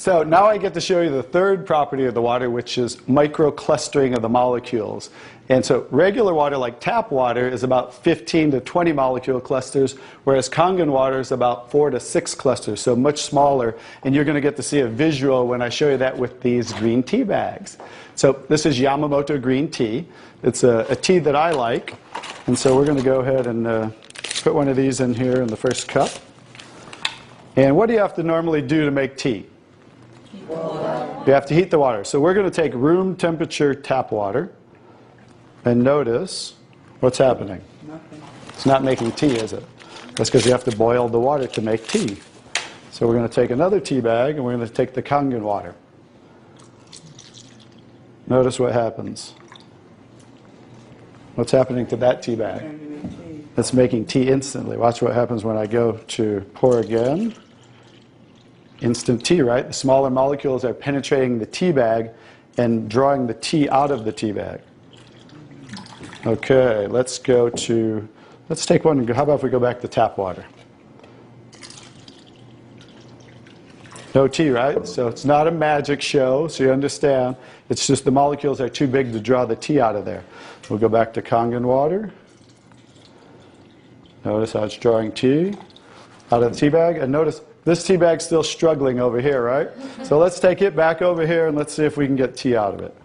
So now I get to show you the third property of the water, which is microclustering of the molecules. And so regular water, like tap water, is about 15 to 20 molecule clusters, whereas Kangen water is about 4 to 6 clusters, so much smaller. And you're going to get to see a visual when I show you that with these green tea bags. So this is Yamamoto green tea. It's a tea that I like. And so we're going to go ahead and put one of these in here in the first cup. And what do you have to normally do to make tea? You have to heat the water. So we're going to take room temperature tap water. And notice what's happening. Nothing. It's not making tea, is it? That's because you have to boil the water to make tea. So we're going to take another tea bag and we're going to take the Kangen water. Notice what happens. What's happening to that tea bag? It's making tea instantly. Watch what happens when I go to pour again. Instant tea, right? The smaller molecules are penetrating the tea bag and drawing the tea out of the tea bag. Okay, let's take one and go. How about if we go back to tap water? No tea, right? So it's not a magic show, so you understand. It's just the molecules are too big to draw the tea out of there. We'll go back to Kangen water. Notice how it's drawing tea out of the tea bag. And notice this tea bag's still struggling over here, right? So let's take it back over here and let's see if we can get tea out of it.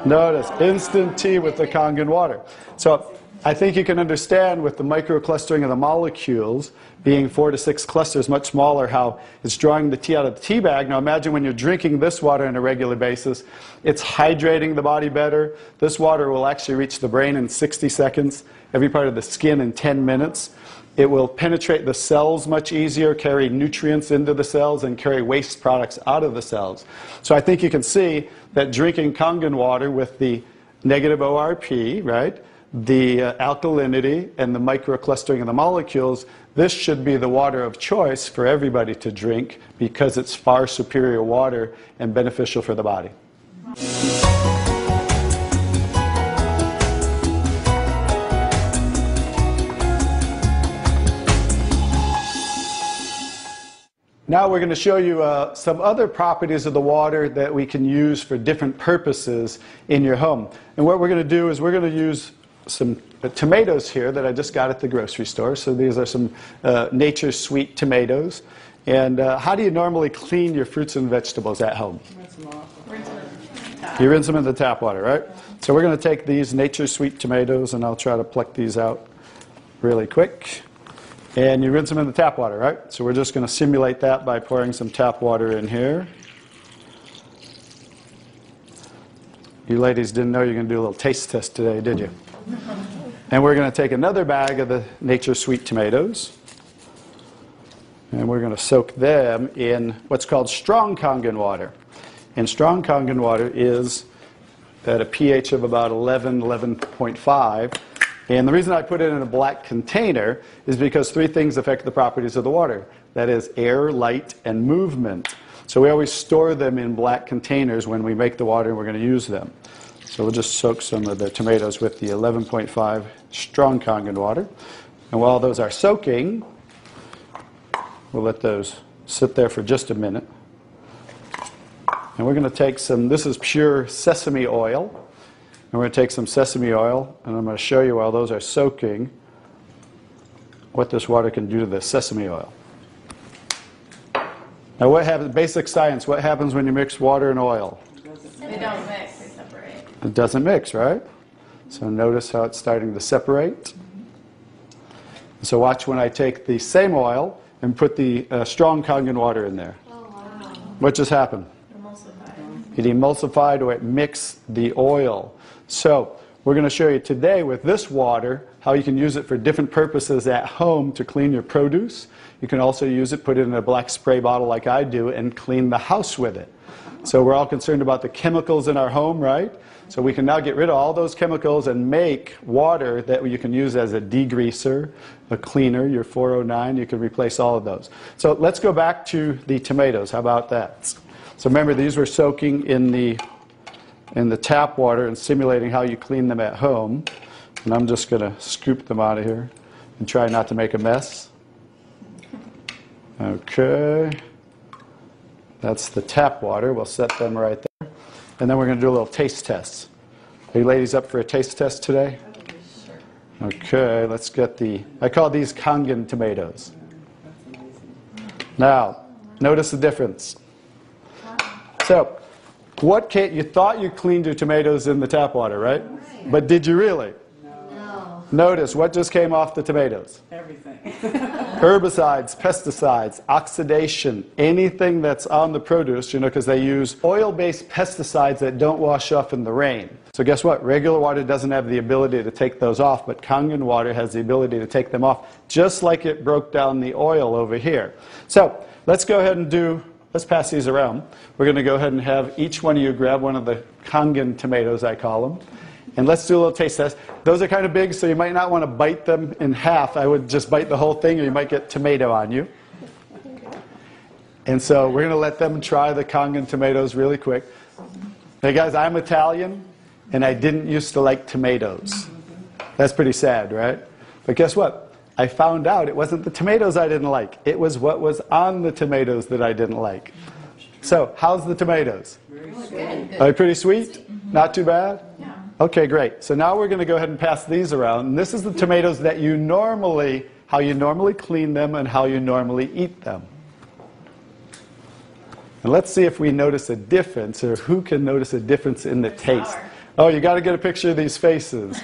Notice, instant tea with the Kangen water. So I think you can understand with the microclustering of the molecules being 4 to 6 clusters, much smaller, how it's drawing the tea out of the tea bag. Now imagine when you're drinking this water on a regular basis, it's hydrating the body better. This water will actually reach the brain in 60 seconds, every part of the skin in 10 minutes. It will penetrate the cells much easier, carry nutrients into the cells, and carry waste products out of the cells. So I think you can see that drinking Kangen water with the negative ORP, right, the alkalinity, and the microclustering of the molecules, this should be the water of choice for everybody to drink because it's far superior water and beneficial for the body. Now we're going to show you some other properties of the water that we can use for different purposes in your home. And what we're going to do is we're going to use some tomatoes here that I just got at the grocery store. So these are some Nature's Sweet tomatoes. And how do you normally clean your fruits and vegetables at home? You rinse them in the tap water, right? So we're going to take these Nature's Sweet tomatoes and I'll try to pluck these out really quick. And you rinse them in the tap water, right? So we're just going to simulate that by pouring some tap water in here. You ladies didn't know you were going to do a little taste test today, did you? And we're going to take another bag of the Nature's Sweet tomatoes. And we're going to soak them in what's called strong Kangen water. And strong Kangen water is at a pH of about 11, 11.5. And the reason I put it in a black container is because 3 things affect the properties of the water. That is air, light, and movement. So we always store them in black containers when we make the water and we're going to use them. So we'll just soak some of the tomatoes with the 11.5 strong Kangen water. And while those are soaking, we'll let those sit there for just a minute. And we're going to take some, this is pure sesame oil. And we're going to take some sesame oil, and I'm going to show you while those are soaking what this water can do to the sesame oil. Now what happens, basic science, what happens when you mix water and oil? They don't mix, they separate. It doesn't mix, right? So notice how it's starting to separate. So watch when I take the same oil and put the strong Kangen water in there. Oh, wow. What just happened? It emulsified or it mixed the oil. So we're going to show you today with this water how you can use it for different purposes at home to clean your produce. You can also use it, put it in a black spray bottle like I do, and clean the house with it. So we're all concerned about the chemicals in our home, right? So we can now get rid of all those chemicals and make water that you can use as a degreaser, a cleaner, your 409. You can replace all of those. So let's go back to the tomatoes. How about that? So remember, these were soaking in the tap water and simulating how you clean them at home. And I'm just going to scoop them out of here and try not to make a mess. Okay. That's the tap water. We'll set them right there. And then we're going to do a little taste test. Are you ladies up for a taste test today? Okay, let's get I call these Kangen tomatoes. Now, notice the difference. So, you thought you cleaned your tomatoes in the tap water, right? But did you really? No. Notice what just came off the tomatoes. Everything. Herbicides, pesticides, oxidation, anything that's on the produce, because they use oil-based pesticides that don't wash off in the rain. So guess what? Regular water doesn't have the ability to take those off, but Kangen water has the ability to take them off, just like it broke down the oil over here. So let's go ahead and let's pass these around. We're going to go ahead and have each one of you grab one of the Kangen tomatoes, I call them. And let's do a little taste test. Those are kind of big, so you might not want to bite them in half. I would just bite the whole thing, or you might get tomato on you. And so we're going to let them try the Kangen tomatoes really quick. Hey guys, I'm Italian, and I didn't used to like tomatoes. That's pretty sad, right? But guess what? I found out it wasn't the tomatoes I didn't like. It was what was on the tomatoes that I didn't like. So, how's the tomatoes? Good. Are they pretty sweet? Not too bad? Yeah. Okay, great. So now we're going to go ahead and pass these around. And this is the tomatoes that how you normally clean them and how you normally eat them. And let's see if we notice a difference, or who can notice a difference in the taste. Sour. Oh, you got to get a picture of these faces.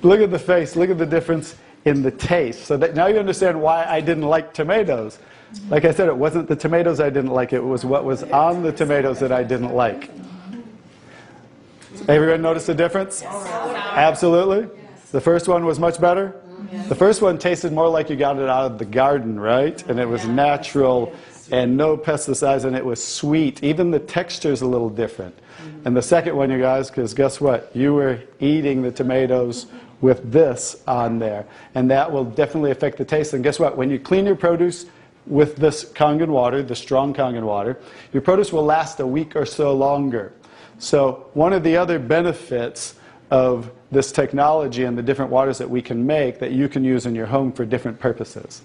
Look at the face. Look at the difference in the taste. So that now you understand why I didn't like tomatoes. Like I said, it wasn't the tomatoes I didn't like. It was what was on the tomatoes that I didn't like. Everyone notice the difference? Absolutely. The first one was much better? The first one tasted more like you got it out of the garden, right? And it was natural and no pesticides, and it was sweet. Even the texture is a little different. And the second one, you guys, because guess what? You were eating the tomatoes with this on there. And that will definitely affect the taste. And guess what? When you clean your produce with this Kangen water, the strong Kangen water, your produce will last a week or so longer. So one of the other benefits of this technology and the different waters that we can make that you can use in your home for different purposes.